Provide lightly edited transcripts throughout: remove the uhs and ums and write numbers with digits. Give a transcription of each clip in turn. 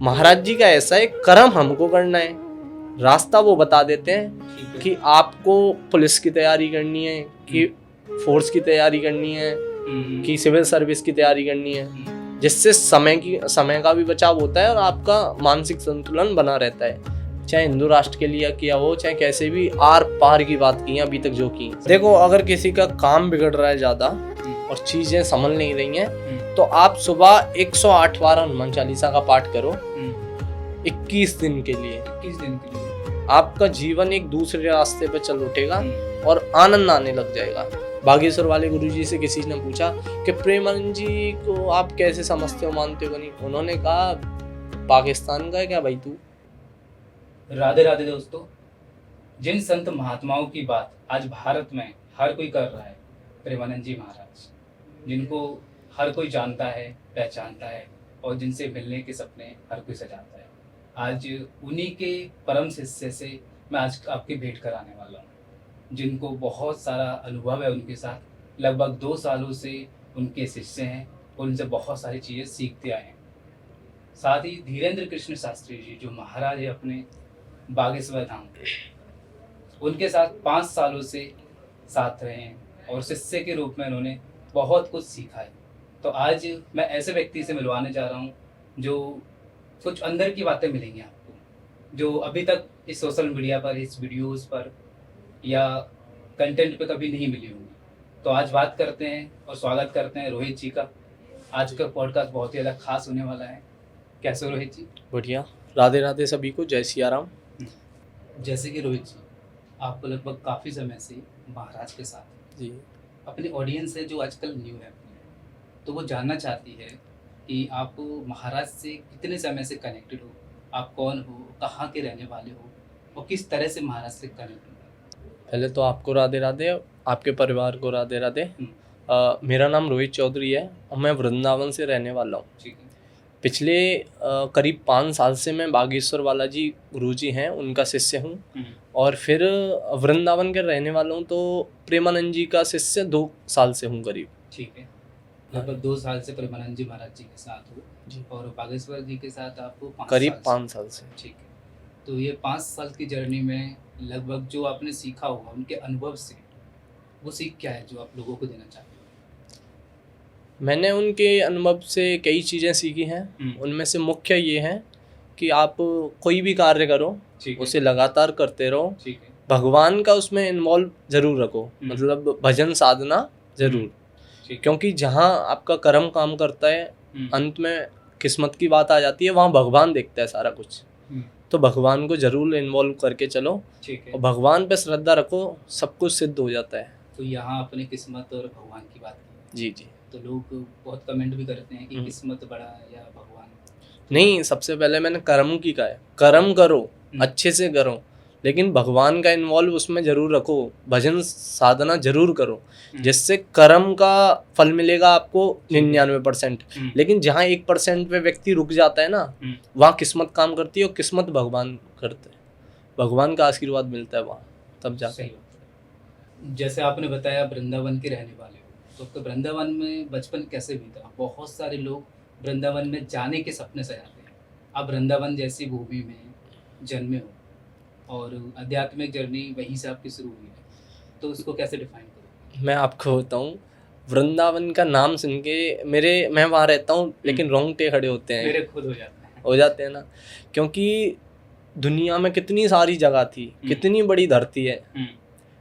महाराज जी का ऐसा है, कर्म हमको करना है, रास्ता वो बता देते हैं कि आपको पुलिस की तैयारी करनी है, कि फोर्स की तैयारी करनी है, कि सिविल सर्विस की तैयारी करनी है, जिससे समय का भी बचाव होता है और आपका मानसिक संतुलन बना रहता है। चाहे हिंदू राष्ट्र के लिए किया हो, चाहे कैसे भी, आर पार की बात की है अभी तक जो की। देखो, अगर किसी का काम बिगड़ रहा है ज्यादा और चीजें संभल नहीं रही हैं, तो आप सुबह 108 बार हनुमान चालीसा का पाठ करो 21 दिन के लिए। आपका जीवन एक दूसरे रास्ते पे चल उठेगा और आनंद आने लग जाएगा। बागेश्वर वाले गुरुजी से किसी ने पूछा कि प्रेमानंद जी को आप कैसे समझते हो, मानते हो नहीं? उन्होंने कहा, पाकिस्तान का है क्या भाई तू? राधे राधे दोस्तों। जिन संत महात्माओं की बात आज भारत में हर कोई कर रहा है, प्रेमानंद जी महाराज, जिनको हर कोई जानता है, पहचानता है और जिनसे मिलने के सपने हर कोई सजाता है, आज उन्हीं के परम शिष्य से मैं आज आपकी भेंट कराने वाला हूँ, जिनको बहुत सारा अनुभव है उनके साथ। लगभग 2 सालों से उनके शिष्य हैं और उनसे बहुत सारी चीज़ें सीखते आए हैं। साथ ही धीरेन्द्र कृष्ण शास्त्री जी जो महाराज है अपने बागेश्वर धाम, उनके साथ 5 सालों से साथ रहे हैं और शिष्य के रूप में उन्होंने बहुत कुछ सीखा है। तो आज मैं ऐसे व्यक्ति से मिलवाने जा रहा हूँ जो कुछ अंदर की बातें मिलेंगी आपको, जो अभी तक इस सोशल मीडिया पर, इस वीडियोस पर या कंटेंट पे कभी नहीं मिली होंगी। तो आज बात करते हैं और स्वागत करते हैं रोहित जी का। आज का पॉडकास्ट बहुत ही ज़्यादा खास होने वाला है। कैसे हो रोहित जी? बढ़िया। राधे राधे सभी को, जय सिया राम। जैसे कि रोहित जी, आपको लगभग काफ़ी समय से महाराज के साथ जी, अपनी ऑडियंस है जो आजकल न्यू है, तो वो जानना चाहती है कि आप महाराज से कितने समय से कनेक्टेड हो, आप कौन हो, कहाँ के रहने वाले हो और किस तरह से महाराज से कनेक्ट हो। पहले तो आपको राधे राधे, आपके परिवार को राधे राधे। मेरा नाम रोहित चौधरी है और मैं वृंदावन से रहने वाला हूँ। ठीक है। पिछले करीब 5 साल से मैं बागेश्वर वाला जी गुरुजी हैं उनका शिष्य हूँ और फिर वृंदावन के रहने वाला हूँ। तो प्रेमानंद जी का शिष्य 2 साल से हूँ करीब। ठीक है। लगभग 2 साल से प्रेमानंद जी महाराज जी के साथ हो जी, और बागेश्वर जी के साथ आपको करीब 5 साल से। ठीक है। तो ये 5 साल की जर्नी में लगभग जो आपने सीखा होगा उनके अनुभव से, वो सीख क्या है जो आप लोगों को देना चाहते हो? मैंने उनके अनुभव से कई चीज़ें सीखी हैं। उनमें से मुख्य ये है कि आप कोई भी कार्य करो, उसे लगातार करते रहो। ठीक है। भगवान का उसमें इन्वॉल्व जरूर रखो, मतलब भजन साधना जरूर, क्योंकि जहाँ आपका कर्म काम करता है, अंत में किस्मत की बात आ जाती है, वहाँ भगवान देखता है सारा कुछ। तो भगवान को जरूर इन्वॉल्व करके चलो। ठीक है। और भगवान पे श्रद्धा रखो, सब कुछ सिद्ध हो जाता है। तो यहाँ अपने किस्मत और भगवान की बात की। जी जी। तो लोग बहुत कमेंट भी करते हैं कि किस्मत बड़ा है या भगवान? नहीं, सबसे पहले मैंने कर्म की कहा है, कर्म करो, अच्छे से करो, लेकिन भगवान का इन्वॉल्व उसमें जरूर रखो, भजन साधना जरूर करो, जिससे कर्म का फल मिलेगा आपको 99%। लेकिन जहाँ 1% पे व्यक्ति रुक जाता है ना, वहाँ किस्मत काम करती है और किस्मत भगवान करते हैं, भगवान का आशीर्वाद मिलता है वहाँ, तब जाके। जैसे आपने बताया वृंदावन के रहने वाले हो, तो वृंदावन में बचपन कैसे बीता? बहुत सारे लोग वृंदावन में जाने के सपने सजाते हैं। आप वृंदावन जैसी भूमि में जन्मे हो और आध्यात्मिक जर्नी वहीं से आपकी शुरू हुई है, तो उसको कैसे डिफाइन करोगे? मैं आपको बताऊँ, वृंदावन का नाम सुन के मैं वहाँ रहता हूँ, लेकिन रोंगटे खड़े होते हैं। मेरे खुद हो जाते हैं ना, क्योंकि दुनिया में कितनी सारी जगह थी, कितनी बड़ी धरती है,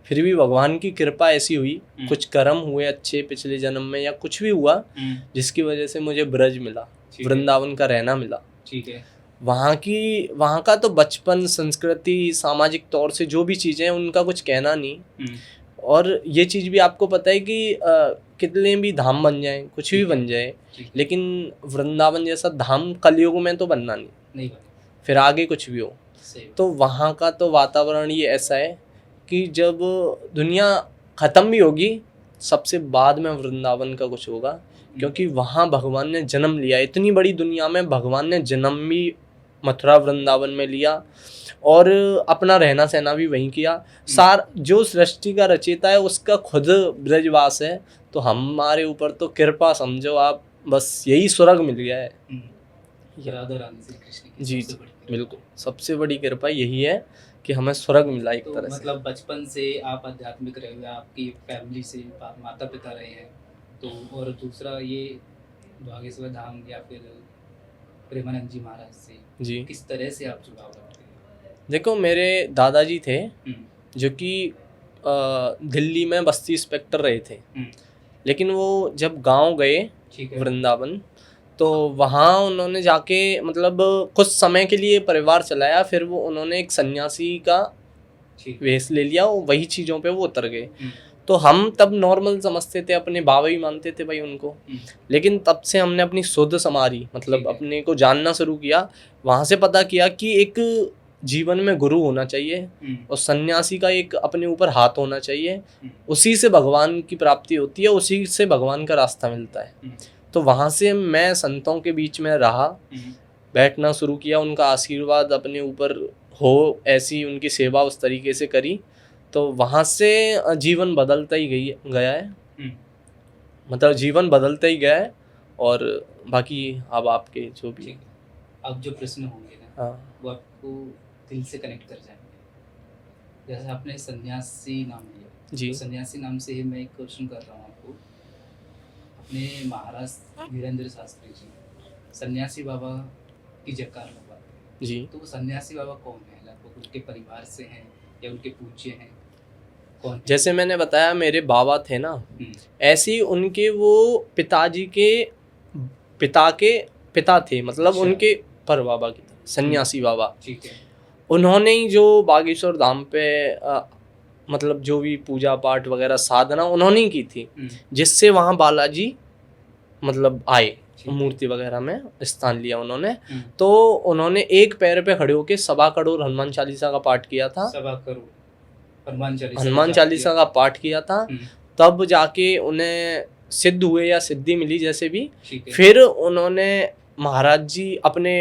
फिर भी भगवान की कृपा ऐसी हुई, कुछ कर्म हुए अच्छे पिछले जन्म में या कुछ भी हुआ, जिसकी वजह से मुझे ब्रज मिला, वृंदावन का रहना मिला। ठीक है। वहाँ का तो बचपन, संस्कृति, सामाजिक तौर से जो भी चीज़ें हैं, उनका कुछ कहना नहीं। और ये चीज़ भी आपको पता है कि कितने भी धाम बन जाएं, कुछ भी बन जाए, लेकिन वृंदावन जैसा धाम कलयुग में तो बनना नहीं, फिर आगे कुछ भी हो। तो वहाँ का तो वातावरण ये ऐसा है कि जब दुनिया ख़त्म भी होगी, सबसे बाद में वृंदावन का कुछ होगा, क्योंकि वहाँ भगवान ने जन्म लिया। इतनी बड़ी दुनिया में भगवान ने जन्म भी मथुरा वृंदावन में लिया और अपना रहना सहना भी वहीं किया। जो सृष्टि का रचयिता है उसका खुद ब्रजवास है, तो हमारे ऊपर तो कृपा समझो आप, बस यही स्वर्ग मिल गया है। राधा रानी श्री कृष्ण की जी सबसे बड़ी कृपा। बिल्कुल, सबसे बड़ी कृपा यही है कि हमें स्वर्ग मिला एक तो तरह से। मतलब बचपन से आप आध्यात्मिक रहे हुए, आपकी फैमिली से माता पिता रहे हैं, तो और दूसरा ये बागेश्वर धाम या फिर प्रेमानंद जी महाराज से जी, किस तरह से आप जुड़ाव रखते हैं? देखो मेरे दादाजी थे हम्म, जो कि दिल्ली में बस्ती इंस्पेक्टर रहे थे, हम्म, लेकिन वो जब गांव गए ठीक है। वृंदावन, तो वहाँ उन्होंने जाके मतलब कुछ समय के लिए परिवार चलाया, फिर वो उन्होंने एक सन्यासी का ठीक। वेश ले लिया, वो वही चीज़ों पे वो उतर गए। हम्म, तो हम तब नॉर्मल समझते थे, अपने बाबा ही मानते थे भाई उनको, हम्म, लेकिन तब से हमने अपनी शुद्ध संवारी, मतलब ठीक है। अपने को जानना शुरू किया। वहाँ से पता किया कि एक जीवन में गुरु होना चाहिए हम्म, और सन्यासी का एक अपने ऊपर हाथ होना चाहिए, हम्म, उसी से भगवान की प्राप्ति होती है, उसी से भगवान का रास्ता मिलता है। हम्म, तो वहाँ से मैं संतों के बीच में रहा, हम्म, बैठना शुरू किया, उनका आशीर्वाद अपने ऊपर हो, ऐसी उनकी सेवा उस तरीके से करी, तो वहाँ से जीवन बदलता ही गया है, हम्म। मतलब जीवन बदलता ही गया है। और बाकी अब आपके जो भी ठीक है। अब जो प्रश्न होंगे ना, हाँ वो आपको दिल से कनेक्ट कर जाएंगे। जैसे आपने सन्यासी नाम लिया, जी तो सन्यासी नाम से ही मैं एक क्वेश्चन कर रहा हूँ आपको। अपने महाराज वीरेंद्र शास्त्री जी सन्यासी बाबा की जयकार लगवाते हैं, जी, तो वो सन्यासी बाबा कौन है? लगभग उनके परिवार से हैं या उनके पूज्य हैं, कौन है? जैसे मैंने बताया मेरे बाबा थे ना, ऐसे ही उनके वो पिताजी के पिता के पिता थे, मतलब अच्छा। उनके पर बाबा की तरह सन्यासी बाबा, ठीक है। उन्होंने ही जो बागेश्वर धाम पे मतलब जो भी पूजा पाठ वगैरह साधना उन्होंने ही की थी, जिससे वहाँ बालाजी मतलब आए, ठीक है। मूर्ति वगैरह में स्थान लिया उन्होंने। हम्म, तो उन्होंने एक पैर पे खड़े होके 1.25 करोड़ हनुमान चालीसा का पाठ किया था, 1.25 करोड़ हनुमान चालीसा हनुमान का चालीसा किया। का पाठ किया था, हम्म, तब जाके उन्हें सिद्ध हुए या सिद्धि मिली जैसे भी। ठीक है। फिर उन्होंने महाराज जी अपने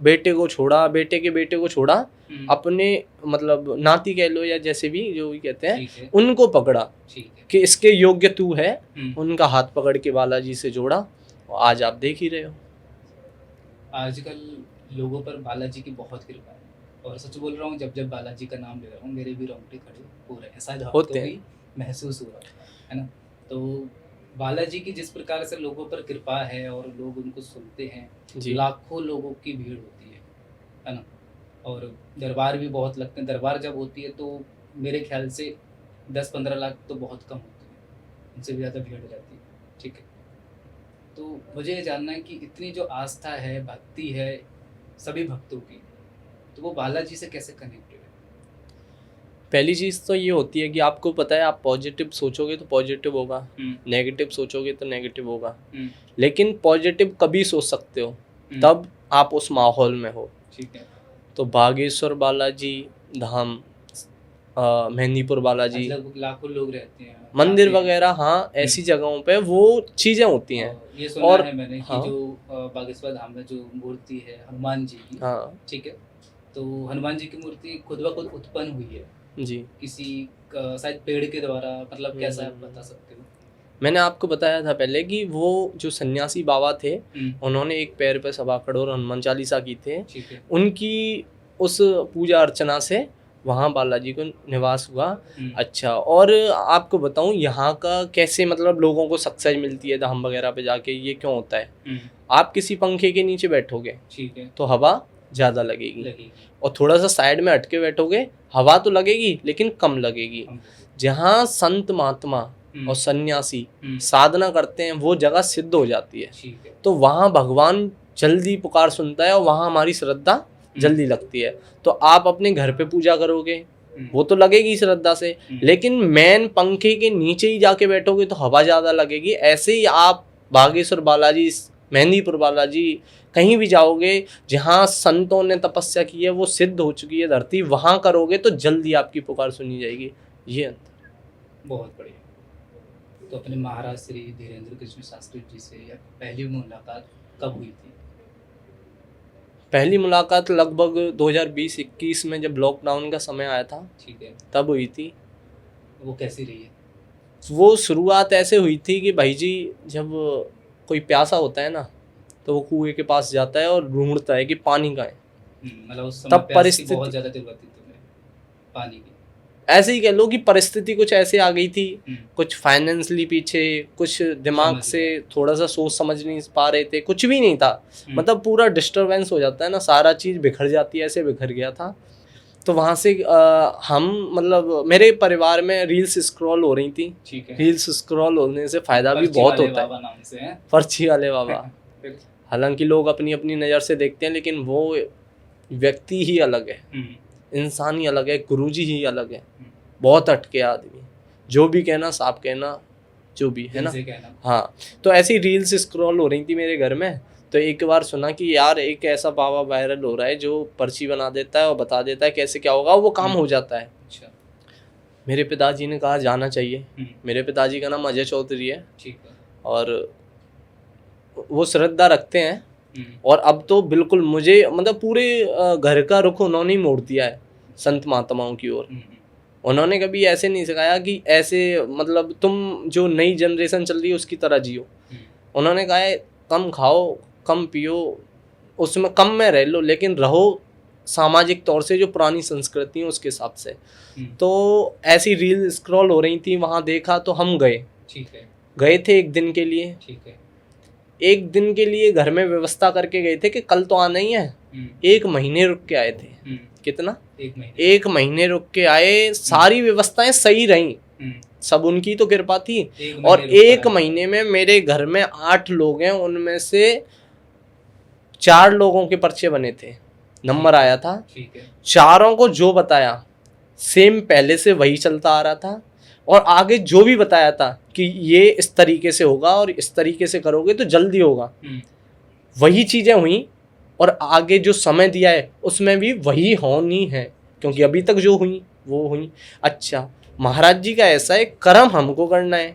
बेटे को छोड़ा, बेटे के बेटे को छोड़ा, अपने मतलब नाती कह लो या जैसे भी जो भी कहते हैं, ठीक है। उनको पकड़ा ठीक है। कि इसके योग्य तू है, हम्म, उनका हाथ पकड़ के बालाजी से जोड़ा, और आज आप देख ही रहे हो। आजकल लोगों पर बालाजी की बहुत कृपा है, और सच बोल रहा हूँ, जब जब बालाजी का नाम ले रहा हूँ मेरे भी रोंगटे खड़े हो रहे हैं, शायद आपको होते हैं। भी महसूस हो रहा है ना? तो बालाजी की जिस प्रकार से लोगों पर कृपा है और लोग उनको सुनते हैं, जी लाखों लोगों की भीड़ होती है ना? और दरबार भी बहुत लगते हैं। दरबार जब होती है तो मेरे ख्याल से 10-15 लाख तो बहुत कम होते हैं, उनसे भी ज़्यादा भीड़ हो जाती है। ठीक है। तो मुझे ये जानना है कि इतनी जो आस्था है, भक्ति है सभी भक्तों की, तो वो बालाजी से कैसे कनेक्टेड है? पहली चीज़ तो ये होती है कि आपको पता है, आप पॉजिटिव सोचोगे तो पॉजिटिव होगा, नेगेटिव सोचोगे तो नेगेटिव होगा, लेकिन पॉजिटिव कभी सोच सकते हो तब आप उस माहौल में हो। ठीक है। तो बागेश्वर बालाजी धाम, मेहंदीपुर बालाजी लगभग लाखों लोग रहते हैं, मंदिर आते हैं। वगैरह, हाँ ऐसी जगहों पे वो चीज़ें होती हैं। और ये सुना और है मैंने कि हाँ। जो बागेश्वर धाम में जो मूर्ति है हनुमान जी की, हाँ ठीक है, तो हनुमान जी की मूर्ति खुद ब खुद उत्पन्न हुई है जी, किसी शायद पेड़ के द्वारा, मतलब कैसा आप बता सकते हो? मैंने आपको बताया था पहले कि वो जो सन्यासी बाबा थे, हम्म, उन्होंने एक पैर पे 1.25 करोड़ हनुमान चालीसा की थे, ठीक है। उनकी उस पूजा अर्चना से वहाँ बालाजी को निवास हुआ। अच्छा, और आपको बताऊँ यहाँ का कैसे मतलब लोगों को सक्सेस मिलती है धाम वगैरह पे जाके, ये क्यों होता है। आप किसी पंखे के नीचे बैठोगे ठीक है, तो हवा ज़्यादा लगेगी, लगेगी। और थोड़ा सा साइड में हटके बैठोगे हवा तो लगेगी लेकिन कम लगेगी। जहाँ संत महात्मा और सन्यासी साधना करते हैं वो जगह सिद्ध हो जाती है, ठीक है। तो वहाँ भगवान जल्दी पुकार सुनता है और वहाँ हमारी श्रद्धा जल्दी लगती है। तो आप अपने घर पे पूजा करोगे वो तो लगेगी श्रद्धा से, लेकिन मेन पंखे के नीचे ही जाके बैठोगे तो हवा ज़्यादा लगेगी। ऐसे ही आप बागेश्वर बालाजी, मेहंदीपुर बालाजी, कहीं भी जाओगे जहाँ संतों ने तपस्या की है, वो सिद्ध हो चुकी है धरती, वहाँ करोगे तो जल्दी आपकी पुकार सुनी जाएगी। ये अंतर। बहुत बढ़िया। तो अपने महाराज श्री धीरेन्द्र कृष्ण शास्त्री जी से पहली मुलाकात कब हुई थी? पहली मुलाकात लगभग 2020-21 में जब लॉकडाउन का समय आया था, ठीक है, तब हुई थी। वो कैसी रही है? वो शुरुआत ऐसे हुई थी कि भाई जी जब कोई प्यासा होता है ना तो वो कुएं के पास जाता है और ढूंढता है कि पानी कहाँ है। मतलब उस समय तब प्यास की परिस्थिति बहुत ज्यादा जरूरत थी तुम्हें पानी की। ऐसे ही कह लो कि परिस्थिति कुछ ऐसे आ गई थी, हम्म, कुछ फाइनेंशियली पीछे, कुछ दिमाग समझ से गया। थोड़ा सा सोच समझ नहीं पा रहे थे, कुछ भी नहीं था। मतलब पूरा डिस्टरबेंस हो जाता है ना, सारा चीज़ बिखर जाती है, ऐसे बिखर गया था। तो वहाँ से हम मतलब मेरे परिवार में रील्स स्क्रॉल हो रही थी। ठीक है। रील्स स्क्रॉल होने से फ़ायदा भी पर्ची बहुत वाले होता है। बाबा नाम से हैं। पर्ची वाले बाबा। फिर? हालांकि लोग अपनी अपनी नज़र से देखते हैं, लेकिन वो व्यक्ति ही अलग है, इंसान ही अलग है, गुरुजी ही अलग है। बहुत हटके आदमी, जो भी कहना साफ कहना, जो भी है ना। दिल से कहना। हाँ, तो ऐसी रील्स स्क्रॉल हो रही थी मेरे घर में, तो एक बार सुना कि यार एक ऐसा बाबा वायरल हो रहा है जो पर्ची बना देता है और बता देता है कैसे क्या होगा, वो काम हो जाता है। अच्छा। मेरे पिताजी ने कहा जाना चाहिए। मेरे पिताजी का नाम अजय चौधरी है, ठीक है। और वो श्रद्धा रखते हैं। और अब तो बिल्कुल मुझे मतलब पूरे घर का रुख उन्होंने ही मोड़ दिया है संत महात्माओं की ओर। उन्होंने कभी ऐसे नहीं सिखाया कि ऐसे मतलब तुम जो नई जनरेशन चल रही है उसकी तरह जियो। उन्होंने कहा है कम खाओ, कम पियो, उसमें कम में रह लो, लेकिन रहो सामाजिक तौर से जो पुरानी संस्कृति है उसके हिसाब से। तो ऐसी रील स्क्रॉल हो रही थी, वहाँ देखा तो हम गए। ठीक है। गए थे एक दिन के लिए। ठीक है। एक दिन के लिए घर में व्यवस्था करके गए थे कि कल तो आना ही है। 1 महीने रुक के आए थे। कितना? 1 महीने। 1 महीने रुक के आए, सारी व्यवस्थाएं सही रहीं, सब उनकी तो कृपा थी। और 1 महीने में मेरे घर में 8 लोग हैं, उनमें से 4 लोगों के पर्चे बने थे, नंबर आया था। ठीक है। चारों को जो बताया सेम पहले से वही चलता आ रहा था, और आगे जो भी बताया था कि ये इस तरीके से होगा और इस तरीके से करोगे तो जल्दी होगा, वही चीज़ें हुई। और आगे जो समय दिया है उसमें भी वही होनी है, क्योंकि अभी तक जो हुई वो हुई। अच्छा, महाराज जी का ऐसा है, कर्म हमको करना है,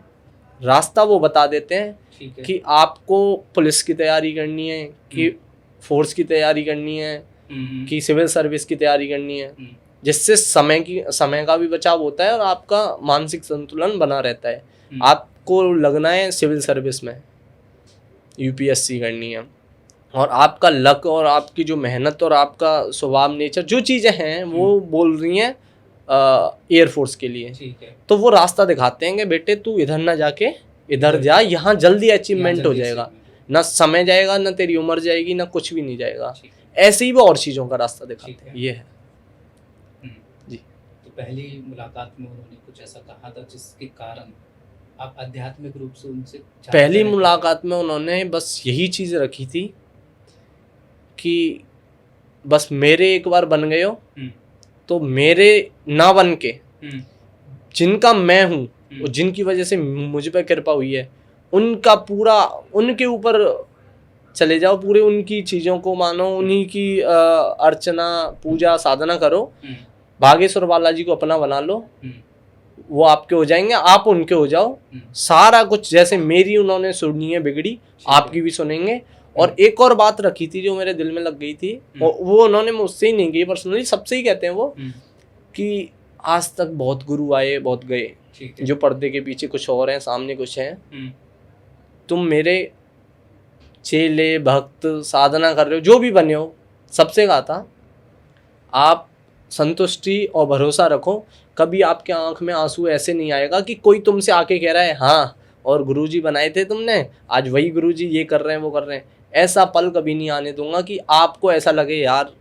रास्ता वो बता देते हैं कि आपको पुलिस की तैयारी करनी है, कि फोर्स की तैयारी करनी है, कि सिविल सर्विस की तैयारी करनी है, जिससे समय का भी बचाव होता है और आपका मानसिक संतुलन बना रहता है। आपको लगना है सिविल सर्विस में, यूपीएससी करनी है, और आपका लक और आपकी जो मेहनत और आपका स्वभाव नेचर जो चीज़ें हैं वो बोल रही हैं एयरफोर्स के लिए। ठीक है। तो वो रास्ता दिखाते हैं कि बेटे तू इधर ना जाके इधर जा, यहाँ जल्दी अचीवमेंट हो जाएगा, ना समय जाएगा, ना तेरी उम्र जाएगी, ना कुछ भी नहीं जाएगा। ऐसे ही वो और चीज़ों का रास्ता दिखाते हैं। ये है जी। तो पहली मुलाकात में उन्होंने कुछ ऐसा कहा था जिसके कारण आप आध्यात्मिक रूप से उनसे? पहली मुलाकात में उन्होंने बस यही चीज़ रखी थी कि बस मेरे एक बार बन गए हो तो मेरे ना बन के जिनका मैं हूँ और जिनकी वजह से मुझ पर कृपा हुई है उनका पूरा, उनके ऊपर चले जाओ, पूरे उनकी चीज़ों को मानो, उन्हीं की अर्चना पूजा साधना करो, बागेश्वर बालाजी को अपना बना लो, वो आपके हो जाएंगे, आप उनके हो जाओ। सारा कुछ जैसे मेरी उन्होंने सुनी है बिगड़ी, आपकी भी सुनेंगे। और एक और बात रखी थी जो मेरे दिल में लग गई थी, और वो उन्होंने मुझसे ही नहीं की, पर्सनली सबसे ही कहते हैं वो, कि आज तक बहुत गुरु आए बहुत गए, जो पर्दे के पीछे कुछ और हैं सामने कुछ हैं। तुम मेरे चेले भक्त साधना कर रहे हो, जो भी बने हो, सबसे कहा था आप संतुष्टि और भरोसा रखो, कभी आपके आंख में आंसू ऐसे नहीं आएगा कि कोई तुमसे आके कह रहा है हाँ और गुरुजी बनाए थे तुमने, आज वही गुरुजी ये कर रहे हैं वो कर रहे हैं। ऐसा पल कभी नहीं आने दूंगा कि आपको ऐसा लगे यार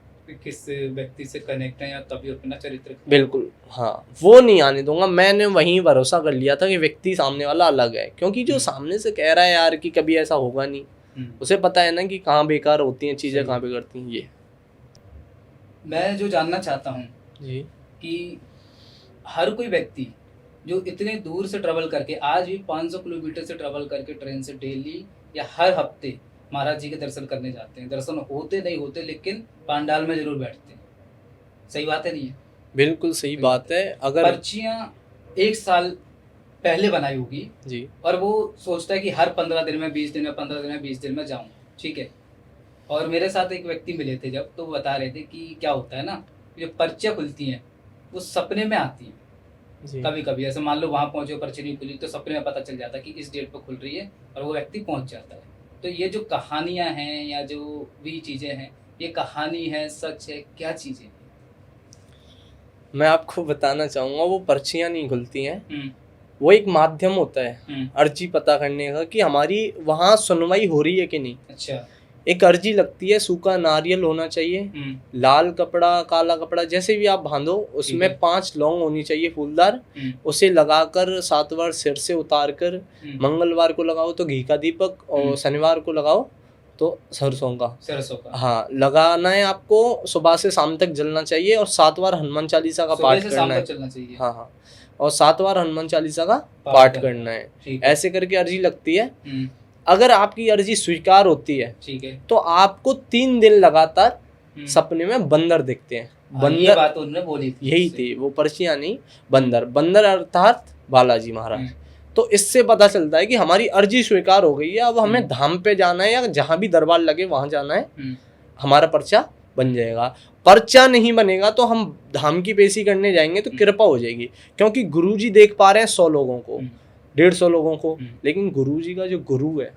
किस व्यक्ति से कनेक्ट है या कभी अपना चरित्र, बिल्कुल हाँ, वो नहीं आने दूंगा। मैंने वहीं भरोसा कर लिया था कि व्यक्ति सामने वाला अलग है, क्योंकि जो सामने से कह रहा है यार कि कभी ऐसा होगा नहीं, उसे पता है ना कि कहाँ बेकार होती हैं चीज़ें, कहाँ बिगड़ती हैं। ये मैं जो जानना चाहता हूँ जी कि हर कोई व्यक्ति जो इतने दूर से ट्रेवल करके, आज भी 500 किलोमीटर से ट्रेवल करके ट्रेन से डेली या हर हफ्ते महाराज जी के दर्शन करने जाते हैं, दर्शन होते नहीं होते लेकिन पंडाल में जरूर बैठते हैं, सही बात है नहीं है? बिल्कुल सही बात है। अगर पर्चियाँ 1 साल पहले बनाई होगी जी, और वो सोचता है कि हर 15 दिन में 20 दिन में 15 दिन में 20 दिन में जाऊँ, ठीक है। और मेरे साथ एक व्यक्ति मिले थे जब, तो वो बता रहे थे कि क्या होता है ना, जो पर्चियाँ खुलती हैं वो सपने में आती हैं कभी कभी। ऐसे मान लो वहाँ पहुँचे पर्ची नहीं खुली तो सपने में पता चल जाता है कि इस डेट पर खुल रही है और वो व्यक्ति पहुँच जाता है। तो ये जो कहानियां हैं या जो भी चीजें हैं, ये कहानी है, सच है, क्या चीजें हैं? मैं आपको बताना चाहूँगा, वो पर्चियाँ नहीं खुलती हैं, वो एक माध्यम होता है अर्जी पता करने का कि हमारी वहाँ सुनवाई हो रही है कि नहीं। अच्छा। एक अर्जी लगती है, सूखा नारियल होना चाहिए, लाल कपड़ा, काला कपड़ा, जैसे भी आप बांधो, उसमें 5 लौंग होनी चाहिए फूलदार, उसे लगाकर 7 बार सिर से उतार कर, मंगलवार को लगाओ तो घी का दीपक, और शनिवार को लगाओ तो सरसों का। हाँ, लगाना है आपको, सुबह से शाम तक जलना चाहिए, और 7 बार हनुमान चालीसा का पाठ करना है। हाँ, और 7 बार हनुमान चालीसा का पाठ करना है। ऐसे करके अर्जी लगती है। अगर आपकी अर्जी स्वीकार होती है, ठीक है, तो आपको 3 दिन लगातार सपने में बंदर दिखते हैं। बंदर, ये बात उन्होंने बोली थी, यही थी, वो पर्चियां नहीं, बंदर अर्थात बालाजी महाराज। तो इससे पता चलता है कि हमारी अर्जी स्वीकार हो गई है, अब हमें धाम पे जाना है या जहां भी दरबार लगे वहां जाना है, हमारा पर्चा बन जाएगा। पर्चा नहीं बनेगा तो हम धाम की पेशी करने जाएंगे तो कृपा हो जाएगी, क्योंकि गुरुजी देख पा रहे हैं 100 लोगों को, 150 लोगों को, लेकिन गुरुजी का जो गुरु है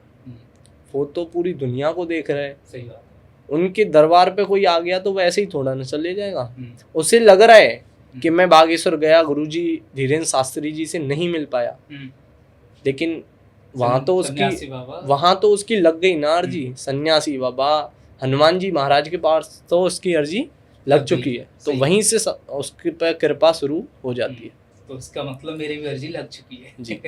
वो तो पूरी दुनिया को देख रहा है। सही बात। उनके दरबार पे कोई आ गया तो वो ऐसे ही थोड़ा न चले जाएगा। उसे लग रहा है कि मैं बागेश्वर गया, गुरुजी धीरेन्द्र शास्त्री जी से नहीं मिल पाया, लेकिन वहां तो उसकी लग गई ना अर्जी। सन्यासी बाबा हनुमान जी महाराज के पास तो उसकी अर्जी लग चुकी है, तो वहीं से उसके पर कृपा शुरू हो जाती है। तो उसका मतलब मेरी भी अर्जी लग चुकी है जी।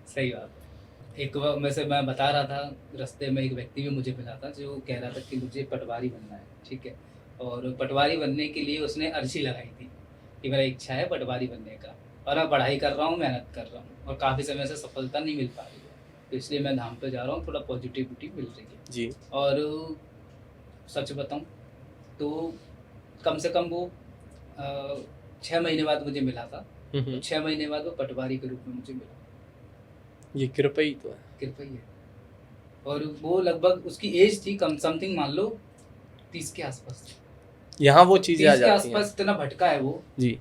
सही बात। एक वैसे मैं बता रहा था, रास्ते में एक व्यक्ति भी मुझे मिला था जो कह रहा था कि मुझे पटवारी बनना है, ठीक है, और पटवारी बनने के लिए उसने अर्जी लगाई थी कि मेरा इच्छा है पटवारी बनने का, और मैं पढ़ाई कर रहा हूँ, मेहनत कर रहा हूँ, और काफ़ी समय से सफलता नहीं मिल पा रही है, तो इसलिए मैं धाम पे जा रहा हूँ, थोड़ा पॉजिटिविटी मिल रही है जी। और सच बताऊँ तो कम से कम वो 6 महीने बाद मुझे मिला था, 6 महीने बाद वो पटवारी के रूप में मुझे मिला। ये कृपा ही तो है, कृपा ही है। और वो लगभग उसकी एज थी कम समथिंग मान लो 30 के आसपास। यहाँ वो चीजें आ जाती हैं। 30 के आसपास इतना भटका है वो जी,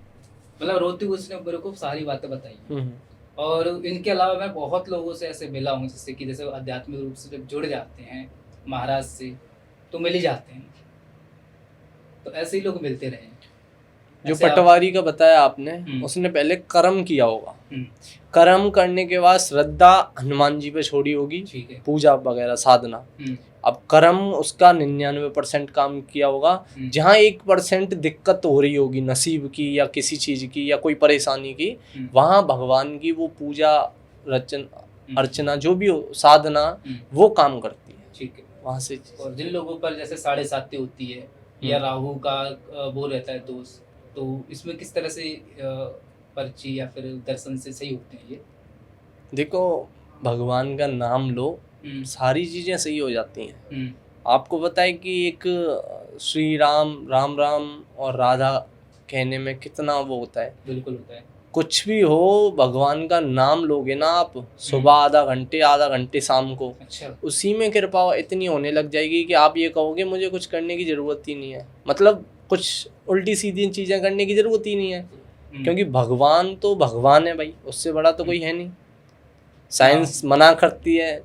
मतलब रोती हुई उसने मेरे को सारी बातें बताई। और इनके अलावा मैं बहुत लोगों से ऐसे मिला हूँ, जैसे आध्यात्मिक रूप से जब जुड़ जाते हैं महाराज से तो मिल ही जाते हैं, तो ऐसे ही लोग मिलते रहे। जो पटवारी का बताया आपने, उसने पहले कर्म किया होगा, कर्म करने के बाद श्रद्धा हनुमान जी पे छोड़ी होगी, पूजा वगैरह साधना। अब कर्म उसका 99% काम किया होगा, जहाँ 1% दिक्कत हो रही होगी नसीब की या किसी चीज की या कोई परेशानी की, वहाँ भगवान की वो पूजा अर्चना जो भी हो साधना वो काम करती है। ठीक है, वहाँ से। और जिन लोगों पर जैसे 7.5 होती है या राहु का वो रहता है दोष, तो इसमें किस तरह से पर्ची या फिर दर्शन से सही होते हैं ये? देखो, भगवान का नाम लो, सारी चीजें सही हो जाती हैं। आपको पता है कि एक श्री राम राम और राधा कहने में कितना वो होता है। बिल्कुल होता है। कुछ भी हो, भगवान का नाम लोगे ना आप, सुबह आधा घंटे शाम को, अच्छा, उसी में कृपा इतनी होने लग जाएगी कि आप ये कहोगे मुझे कुछ करने की जरूरत ही नहीं है, मतलब कुछ उल्टी सीधी चीजें करने की जरूरत ही नहीं है, क्योंकि भगवान तो भगवान है भाई, उससे बड़ा तो कोई है नहीं। साइंस मना करती है,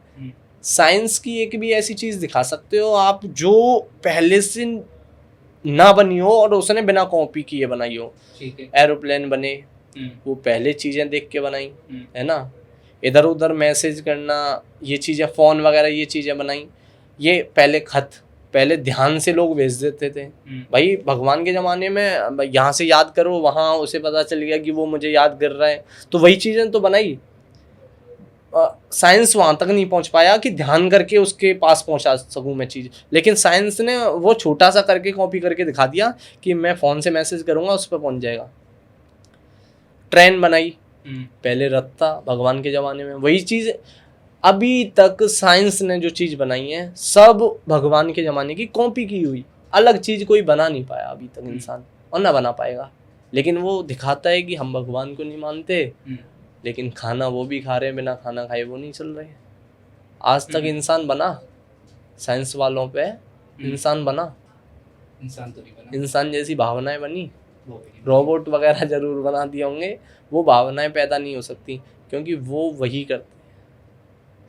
साइंस की एक भी ऐसी चीज दिखा सकते हो आप जो पहले से ना बनी हो और उसने बिना कॉपी किए बनाई हो। ठीक है, एरोप्लेन बने वो पहले चीजें देख के बनाई है ना, इधर उधर मैसेज करना, ये चीजें फोन वगैरह ये चीजें बनाई, ये पहले खत पहले ध्यान से लोग भेज देते थे भाई। भगवान के ज़माने में यहाँ से याद करो, वहाँ उसे पता चल गया कि वो मुझे याद कर रहा है, तो वही चीज़ें तो बनाई। साइंस वहाँ तक नहीं पहुँच पाया कि ध्यान करके उसके पास पहुँचा सकूँ मैं चीज़, लेकिन साइंस ने वो छोटा सा करके कॉपी करके दिखा दिया कि मैं फ़ोन से मैसेज करूँगा उस पर पहुँच जाएगा। ट्रेन बनाई, पहले रथ था भगवान के ज़माने में, वही चीज़ अभी तक साइंस ने जो चीज़ बनाई है सब भगवान के ज़माने की कॉपी की हुई, अलग चीज़ कोई बना नहीं पाया अभी तक इंसान, और ना बना पाएगा। लेकिन वो दिखाता है कि हम भगवान को नहीं मानते, लेकिन खाना वो भी खा रहे हैं, बिना खाना खाए वो नहीं चल रहे। आज तक इंसान बना, साइंस वालों पे इंसान बना, इंसान तो नहीं बना। इंसान जैसी भावनाएं बनी, रोबोट वगैरह जरूर बना दिए होंगे, वो भावनाएं पैदा नहीं हो सकती, क्योंकि वो वही करते हैं,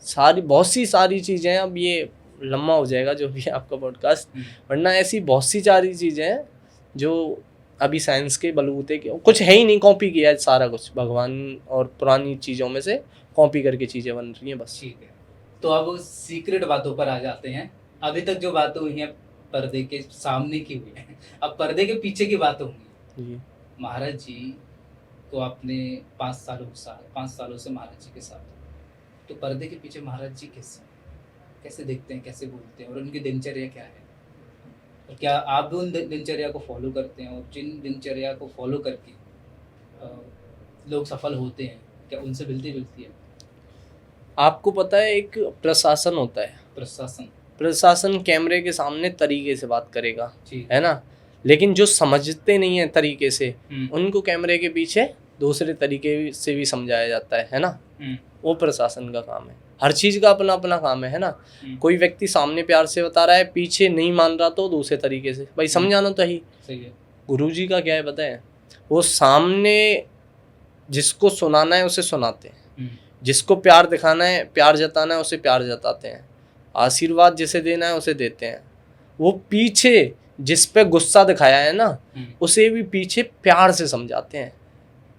सारी बहुत सी सारी चीज़ें हैं। अब ये लंबा हो जाएगा जो भी आपका पॉडकास्ट, वरना ऐसी बहुत सी सारी चीज़ें हैं जो अभी साइंस के बलबूते के कुछ है ही नहीं, कॉपी किया है सारा कुछ भगवान और पुरानी चीज़ों में से कॉपी करके चीज़ें बन रही हैं बस। ठीक है, तो अब सीक्रेट बातों पर आ जाते हैं। अभी तक जो बातें हुई हैं पर्दे के सामने की हुई हैं, अब पर्दे के पीछे की बातें होंगी। जी महाराज जी को आपने 5 सालों से महाराज जी के साथ हो। तो पर्दे के पीछे महाराज जी कैसे दिखते हैं, कैसे बोलते हैं, और उनकी दिनचर्या क्या है, और क्या आप भी उन दिनचर्या को फॉलो करते हैं, और जिन दिनचर्या को फॉलो करके लोग सफल होते हैं, क्या उनसे मिलती है? आपको पता है एक प्रशासन होता है, प्रशासन कैमरे के सामने तरीके से बात करेगा, है ना, लेकिन जो समझते नहीं है तरीके से उनको कैमरे के पीछे दूसरे तरीके से भी समझाया जाता है ना। वो प्रशासन का काम है, हर चीज़ का अपना अपना काम है ना। कोई व्यक्ति सामने प्यार से बता रहा है, पीछे नहीं मान रहा तो दूसरे तरीके से भाई समझाना तो ही। सही है। गुरुजी का क्या है पता है, वो सामने जिसको सुनाना है उसे सुनाते हैं, जिसको प्यार दिखाना है, प्यार जताना है उसे प्यार जताते हैं, आशीर्वाद जिसे देना है उसे देते हैं। वो पीछे जिस पे गुस्सा दिखाया है ना उसे भी पीछे प्यार से समझाते हैं।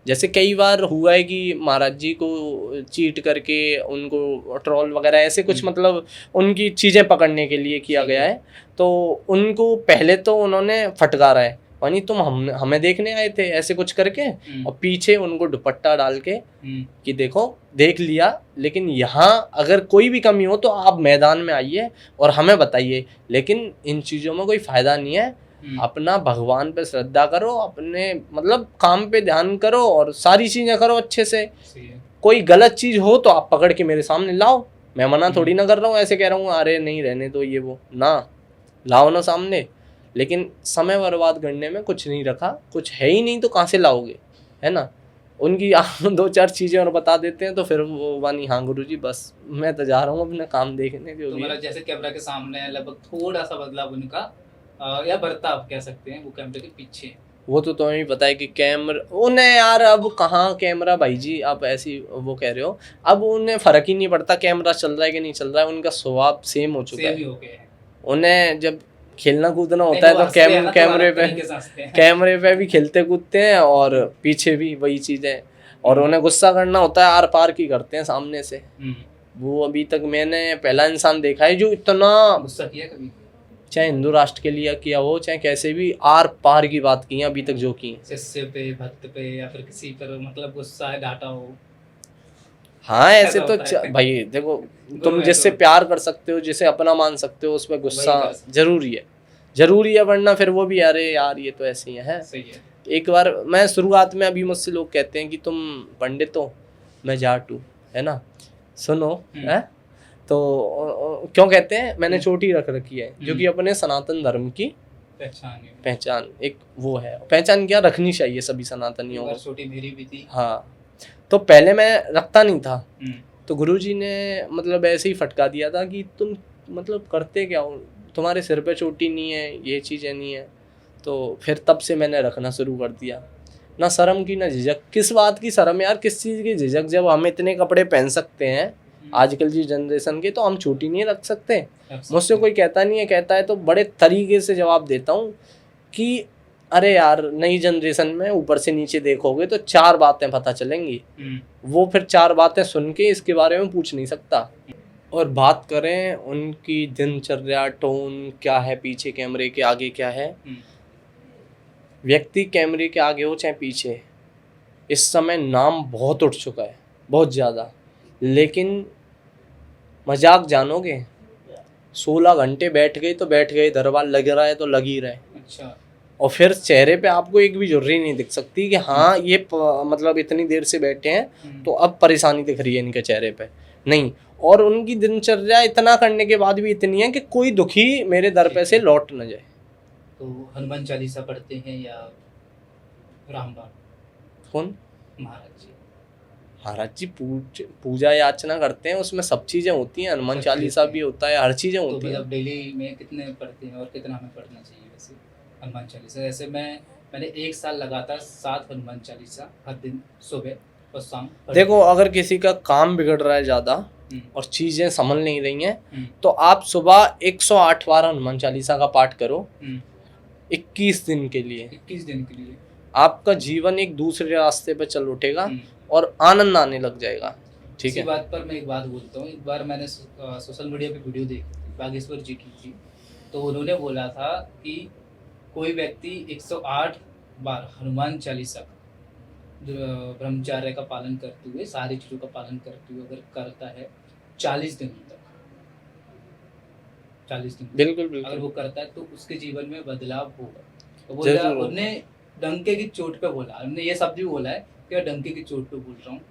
जैसे कई बार हुआ है कि महाराज जी को चीट करके उनको ट्रोल वगैरह ऐसे कुछ मतलब उनकी चीज़ें पकड़ने के लिए किया गया है, तो उनको पहले तो उन्होंने फटकारा है, यानी तुम हमें देखने आए थे ऐसे कुछ करके, और पीछे उनको दुपट्टा डाल के कि देखो देख लिया, लेकिन यहाँ अगर कोई भी कमी हो तो आप मैदान में आइए और हमें बताइए, लेकिन इन चीज़ों में कोई फ़ायदा नहीं है। अपना भगवान पे श्रद्धा करो, अपने मतलब काम पे ध्यान करो और सारी चीज़ें करो अच्छे से। कोई गलत चीज़ हो तो आप पकड़ के मेरे सामने लाओ, मैं मना थोड़ी ना कर रहा हूँ, ऐसे कह रहा हूँ अरे नहीं रहने दो ये वो ना, लाओ ना सामने। लेकिन समय बर्बाद करने में कुछ नहीं रखा, कुछ है ही नहीं तो कहाँ से लाओगे, है ना। उनकी 2-4 चीज़ें और बता देते हैं तो फिर वो वानी हाँ गुरुजी बस मैं तो जा रहा हूँ अपना काम देखने। जो तो जैसे कैमरा के सामने लगभग थोड़ा सा बदलाव उनका या बर्ताव कह सकते हैं, वो कैमरे के पीछे वो तो तुम्हें भी पता है कि कैमरा उन्हें यार अब कहाँ कैमरा भाई जी आप ऐसी वो कह रहे हो, अब उन्हें फ़र्क ही नहीं पड़ता कैमरा चल रहा है कि नहीं चल रहा है, उनका स्वभाव सेम हो चुका है। उन्हें जब खेलना कूदना होता है तो कैमरे पे भी खेलते कूदते हैं और पीछे भी वही चीज़ें, और उन्हें गुस्सा करना होता है आर पार की करते हैं सामने से। वो अभी तक मैंने पहला इंसान देखा है जो इतना गुस्सा किया कभी, चाहे हिंदू राष्ट्र के लिए किया हो चाहे कैसे भी, आर पार की बात की है अभी तक जो की, शिष्य पे, भक्त पे या फिर किसी पर मतलब गुस्सा है डांटा हो। हाँ ऐसे तो भाई देखो तुम जिससे प्यार कर सकते हो, जिसे अपना मान सकते हो, उस पर गुस्सा जरूरी है, वरना फिर वो भी अरे यार ये तो ऐसे ही है। सही है। एक बार मैं शुरुआत में अभी मुझसे लोग कहते हैं कि तुम पंडित हो मैं जाट हूँ, है ना, सुनो है तो क्यों कहते हैं, मैंने चोटी रख रखी है जो कि अपने सनातन धर्म की पहचान एक वो है, पहचान क्या रखनी चाहिए सभी सनातनियों को। चोटी मेरी भी थी। हाँ तो पहले मैं रखता नहीं था, तो गुरुजी ने मतलब ऐसे ही फटका दिया था कि तुम मतलब करते क्या हो, तुम्हारे सिर पे चोटी नहीं है, ये चीज़ें नहीं है। तो फिर तब से मैंने रखना शुरू कर दिया, ना शर्म की ना झिझक। किस बात की शर्म यार, किस चीज़ की झिझक, जब हम इतने कपड़े पहन सकते हैं आजकल की जनरेशन के, तो हम चोटी नहीं रख सकते। मुझसे कोई कहता नहीं है, कहता है तो बड़े तरीके से जवाब देता हूँ कि अरे यार नई जनरेशन में ऊपर से नीचे देखोगे तो 4 बातें पता चलेंगी, वो फिर 4 बातें सुन के इसके बारे में पूछ नहीं सकता। और बात करें उनकी दिनचर्या, टोन क्या है, पीछे कैमरे के आगे क्या है, व्यक्ति कैमरे के आगे हो चाहे पीछे, इस समय नाम बहुत उठ चुका है, बहुत ज़्यादा। लेकिन मजाक जानोगे, 16 घंटे बैठ गए तो बैठ गए, दरबार लग रहा है तो लग ही रहा है। अच्छा। और फिर चेहरे पे आपको एक भी झुर्री नहीं दिख सकती कि हाँ ये मतलब इतनी देर से बैठे हैं तो अब परेशानी दिख रही है इनके चेहरे पे, नहीं। और उनकी दिनचर्या इतना करने के बाद भी इतनी है कि कोई दुखी मेरे दर पे से लौट न जाए। तो हनुमान चालीसा पढ़ते हैं या रामबाण? कौन? महाराज जी। महाराज जी पूजा याचना करते हैं, उसमें सब चीज़ें होती हैं, हनुमान चालीसा भी होता है, हर चीज़ें होती हैं। तो डेली में कितने पढ़ते हैं और कितना हमें पढ़ना चाहिए वैसे हनुमान चालीसा? जैसे मैंने 1 साल लगातार 7 हनुमान चालीसा हर दिन सुबह और शाम। देखो अगर किसी का काम बिगड़ रहा है ज़्यादा और चीजें समझ नहीं रही हैं तो आप सुबह 108 बार हनुमान चालीसा का पाठ करो 21 दिन के लिए। 21 दिन के लिए आपका जीवन एक दूसरे रास्ते पर चल उठेगा और आनंद आने लग जाएगा। ठीक इसी है। बात पर मैं एक बात बोलता हूँ। एक बार मैंने सोशल मीडिया पे वीडियो देखी थी, बागेश्वर जी की थी। तो उन्होंने बोला था कि कोई व्यक्ति 108 बार हनुमान चालीसा का ब्रह्मचर्य का पालन करते हुए, सारी चीज़ों का पालन करते हुए अगर करता है 40 दिन तक, 40 दिन बिल्कुल अगर बिल्कुल वो करता है तो उसके जीवन में बदलाव होगा। तो जरूर बोला, उन्होंने डंके की चोट पे बोला, उन्होंने ये शब्द भी बोला है कि मैं डंके की चोट पे बोल रहा हूँ,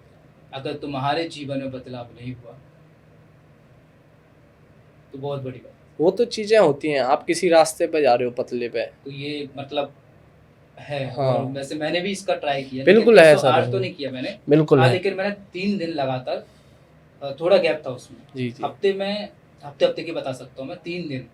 अगर तुम्हारे जीवन में बदलाव नहीं हुआ तो बहुत बड़ी बात। वो तो चीजें होती हैं, आप किसी रास्ते पे जा रहे हो पतले पे, तो ये मतलब है। हाँ। और वैसे मैंने भी इसका ट्राई किया, बिल्कुल लेकिन है 108 सर, तो नहीं किया मैंने। बिल्कुल है। लेकिन मैंने 3 दिन लगातार, थोड़ा गैप था उसमें, जी जी। हफ्ते की बता सकता हूँ मैं। 3 दिन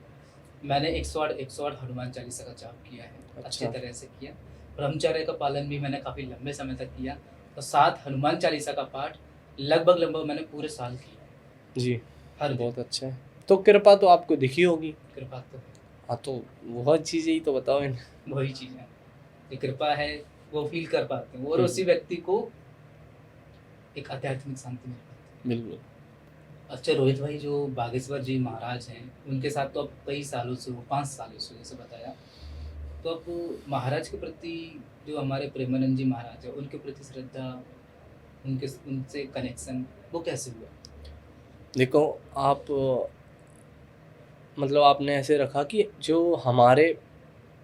मैंने 108 हनुमान चालीसा का जाप किया है। अच्छा। अच्छे तरह से किया। ब्रह्मचर्य का पालन भी मैंने काफ़ी लंबे समय तक किया, और साथ हनुमान चालीसा का पाठ लगभग मैंने पूरे साल किया जी। हर दिन। बहुत अच्छा है। तो कृपा तो आपको दिखी होगी। कृपा तो हाँ, तो वह चीजें ही तो बताओ इन्हें। वही चीज़ है, ये कृपा है, वो फील कर पाते हैं, और हम्म। उसी व्यक्ति को एक आध्यात्मिक शांति मिल पाती है। बिल्कुल। अच्छा रोहित भाई, जो बागेश्वर जी महाराज हैं, उनके साथ तो अब कई सालों से हो, 5 सालों से जैसे बताया, तो अब महाराज के प्रति जो हमारे प्रेमानंद जी महाराज है, उनके प्रति श्रद्धा, उनसे कनेक्शन वो कैसे हुआ? देखो आप, मतलब आपने ऐसे रखा कि जो हमारे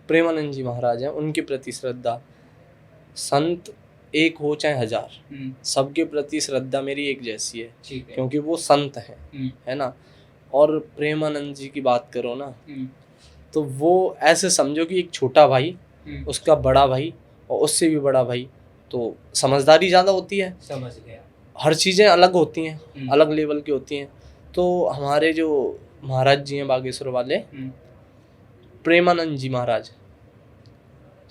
प्रेमानंद जी महाराज हैं उनके प्रति श्रद्धा, संत एक हो चाहे हजार, सबके प्रति श्रद्धा मेरी एक जैसी है, ठीक है। क्योंकि वो संत हैं, है ना। और प्रेमानंद जी की बात करो ना, तो वो ऐसे समझो कि एक छोटा भाई, उसका बड़ा भाई, और उससे भी बड़ा भाई, तो समझदारी ज़्यादा होती है, समझ गया। हर चीज़ें अलग होती हैं, अलग लेवल की होती हैं। तो हमारे जो महाराज जी हैं बागेश्वर वाले, प्रेमानंद जी महाराज,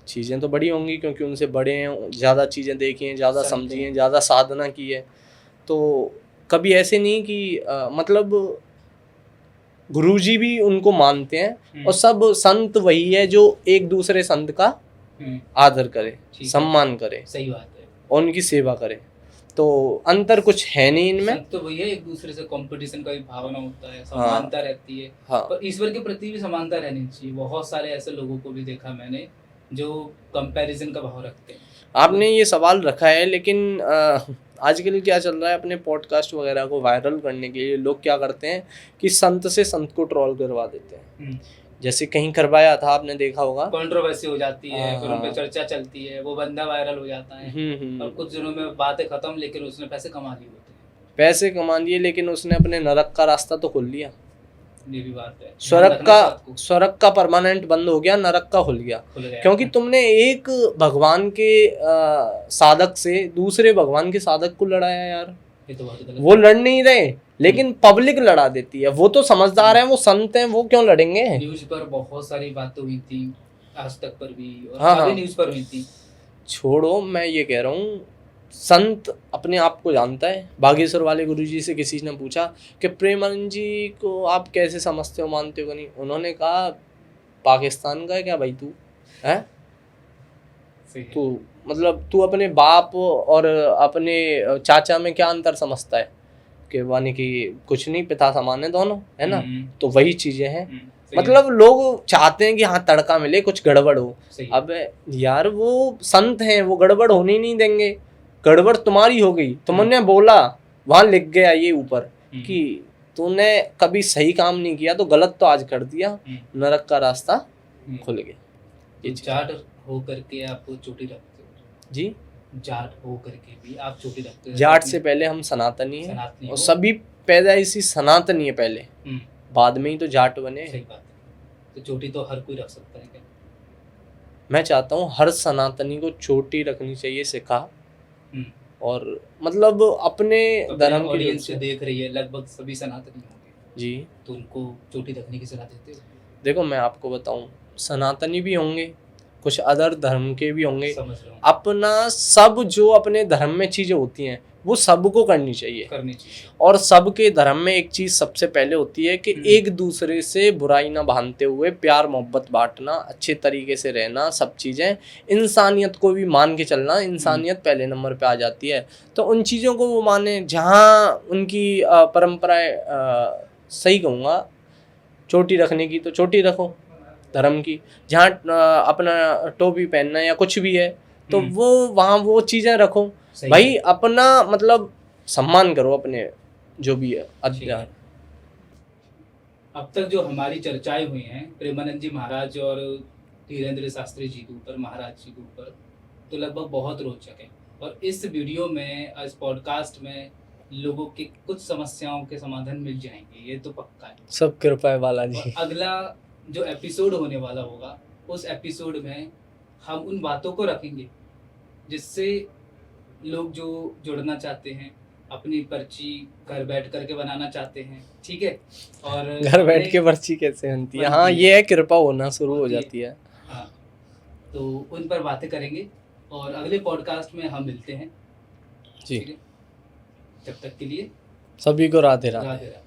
चीज़ें तो बड़ी होंगी क्योंकि उनसे बड़े हैं, ज़्यादा चीज़ें देखी हैं, ज़्यादा समझी हैं, ज़्यादा साधना की है। तो कभी ऐसे नहीं कि मतलब गुरुजी भी उनको मानते हैं, और सब संत वही है जो एक दूसरे संत का आदर करे, सम्मान करे, सही बात है, और उनकी सेवा करे। तो अंतर कुछ है नहीं इनमें। तो भैया एक दूसरे से कंपटीशन का भी भावना होता है, समानता रहती है। हाँ। पर ईश्वर के प्रति भी समानता रहनी चाहिए। बहुत सारे ऐसे लोगों को भी देखा मैंने जो कंपैरिजन का भाव रखते हैं। आपने ये सवाल रखा है, लेकिन आजकल क्या चल रहा है, अपने पॉडकास्ट वगैरह को वायरल करने के लिए लोग क्या करते हैं कि संत से संत को ट्रोल करवा देते हैं। जैसे कहीं करवाया था, आपने देखा होगा, कंट्रोवर्सी हो जाती है, फिर उन पे चर्चा चलती है, वो बंदा वायरल हो जाता है, और कुछ दिनों में बातें खत्म, लेकिन उसने पैसे कमा लिए होते हैं। पैसे कमा लिए, लेकिन उसने अपने नरक का रास्ता तो खोल लिया। ये भी बात है। स्वर्ग का परमानेंट बंद हो गया, नरक का खुल गया। क्योंकि तुमने एक भगवान के साधक से दूसरे भगवान के साधक को लड़ाया यार। ये तो बहुत गलत। वो लड़ नहीं रहे, लेकिन पब्लिक लड़ा देती है। वो तो समझदार है, वो संत हैं, वो क्यों लड़ेंगे। न्यूज पर बहुत सारी बातें हुई थी, आज तक पर भी, और हाँ, न्यूज पर हुई थी। छोड़ो, मैं ये कह रहा हूँ, संत अपने आप को जानता है। बागेश्वर वाले गुरुजी से किसी ने पूछा कि प्रेमानंद जी को आप कैसे समझते हो, मानते हो कि नहीं। उन्होंने कहा, पाकिस्तान का है क्या भाई तू, है तू, मतलब तू अपने बाप और अपने चाचा में क्या अंतर समझता है, कि वानी कि कुछ नहीं, पिता समान है दोनों, है ना। तो वही चीजें हैं। मतलब लोग चाहते हैं कि हाँ तड़का मिले, कुछ गड़बड़ हो। अब यार वो संत हैं, वो गड़बड़ होने ही नहीं देंगे। गड़बड़ तुम्हारी हो गई, तुमने बोला, वहां लिख गया ये ऊपर कि तूने कभी सही काम नहीं किया, तो गलत तो आज कर दिया, नरक का रास्ता खुल गया। ये जाट हो करके आप चोटी रखते हो जी, जाट हो करके भी आप चोटी रखते हो। जाट से पहले हम सनातनी हैं, और सभी पैदाइशी सनातनी है पहले, बाद में ही तो जाट बने। सही बात है। तो चोटी तो हर कोई रख सकता है क्या? मैं चाहता हूँ हर सनातनी को चोटी रखनी चाहिए, सिखा। और मतलब अपने धर्म की ऑडियंस जो देख रही है, लगभग सभी सनातनी होंगे जी, तो उनको चोटी रखने की सलाह देते हो? देखो मैं आपको बताऊं, सनातनी भी होंगे, कुछ अदर धर्म के भी होंगे। समझ रहा हूं। अपना सब जो अपने धर्म में चीज़ें होती हैं, वो सबको करनी चाहिए। करनी चाहिए। और सबके धर्म में एक चीज़ सबसे पहले होती है कि एक दूसरे से बुराई ना बांधते हुए प्यार मोहब्बत बांटना, अच्छे तरीके से रहना, सब चीज़ें, इंसानियत को भी मान के चलना, इंसानियत पहले नंबर पे आ जाती है। तो उन चीज़ों को वो माने, जहाँ उनकी परंपराएं, सही कहूँगा, चोटी रखने की तो चोटी रखो धर्म की, जहाँ अपना टोपी पहनना या कुछ भी है तो वो वहाँ वो चीज़ें रखो भाई, अपना मतलब सम्मान करो अपने जो भी है अध्यात्म। अब तक जो हमारी चर्चाएं हुई हैं प्रेमानंद जी महाराज और धीरेन्द्र शास्त्री जी के ऊपर, महाराज जी के ऊपर, तो लगभग बहुत रोचक है। और इस वीडियो में, इस पॉडकास्ट में लोगों की कुछ समस्याओं के समाधान मिल जाएंगे, ये तो पक्का है। सब कृपा है बालाजी। और अगला जो एपिसोड होने वाला होगा, उस एपिसोड में हम उन बातों को रखेंगे जिससे लोग जो जुड़ना चाहते हैं, अपनी पर्ची घर बैठ करके बनाना चाहते हैं, ठीक है, और घर बैठ के पर्ची कैसे बनती है? हाँ, ये है, कृपा होना शुरू हो जाती है। हाँ, तो उन पर बातें करेंगे और अगले पॉडकास्ट में हम मिलते हैं। जी, ठीक है, जब तक के लिए सभी को राधे राधे। राधे राधे।